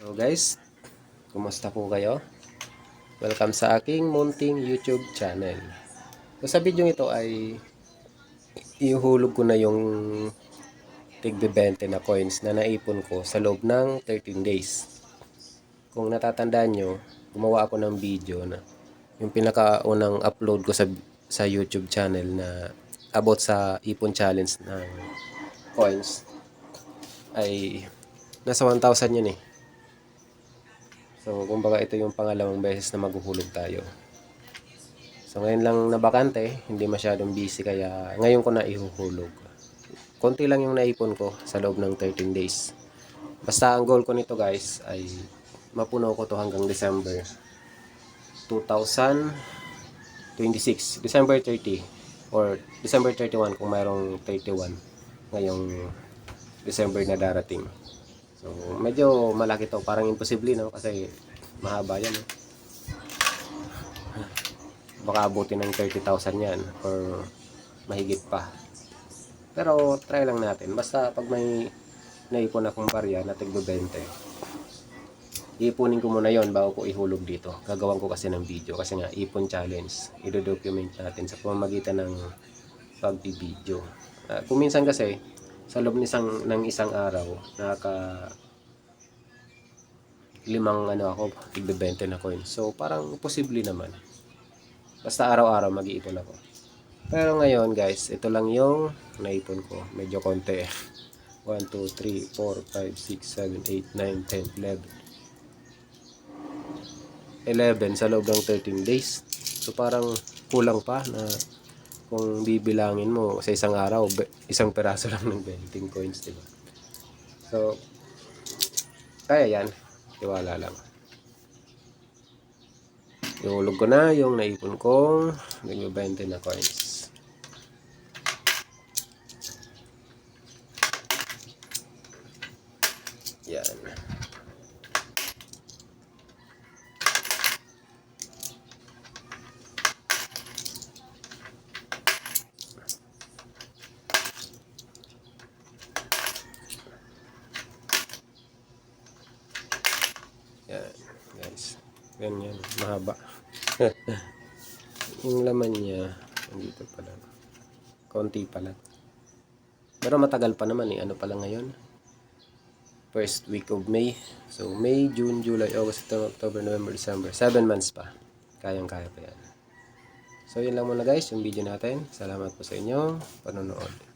So guys, kumusta po kayo? Welcome sa aking munting YouTube channel. So sa video ito ay ihuhulog ko na yung tig-20 na coins na naipon ko sa loob ng 13 days. Kung natatandaan nyo, gumawa ako ng video na yung pinakaunang upload ko sa YouTube channel na about sa ipon challenge ng coins ay nasa 1,000 yun eh. So, kumbaga ito yung pangalawang beses na maghuhulog tayo. So, ngayon lang nabakante, hindi masyadong busy kaya ngayon ko na ihuhulog. Konti lang yung naipon ko sa loob ng 13 days. Basta ang goal ko nito guys ay mapuno ko to hanggang December 2026. December 30 or December 31 kung mayroong 31 ngayong December na darating. So, medyo malaki to. Parang imposible, no? Kasi mahaba yan, no? Baka abutin ng 30,000 yan or mahigit pa. Pero, try lang natin. Basta pag may naipon akong barya na tig-20, iipunin ko muna yon bago ko ihulog dito. Gagawan ko kasi ng video. Kasi nga, ipon challenge. I-document natin sa pamamagitan ng pag-video. Kung minsan kasi, sa loob ng isang araw, limang ako, tig-20 na coin. So, parang posible naman. Basta araw-araw mag-iipon ako. Pero ngayon, guys, ito lang yung naipon ko. Medyo konti. 1, 2, 3, 4, 5, 6, 7, 8, 9, 10, 11. 11 sa loob ng 13 days. So, parang kulang pa na kung bibilangin mo sa isang araw, isang peraso lang ng 20 coins, diba? So, kaya yan. Tiwala lang. Ihulog ko na yung naipon kong 20 na coins. Yan. Yan, guys. Ganyan, mahaba. Yung laman niya, nandito pa lang. Konti pa lang. Pero matagal pa naman eh. Ano pa lang ngayon? First week of May. So, May, June, July, August, September, October, November, December. 7 months pa. Kayang-kaya pa yan. So, yun lang muna guys, yung video natin. Salamat po sa inyong panonood.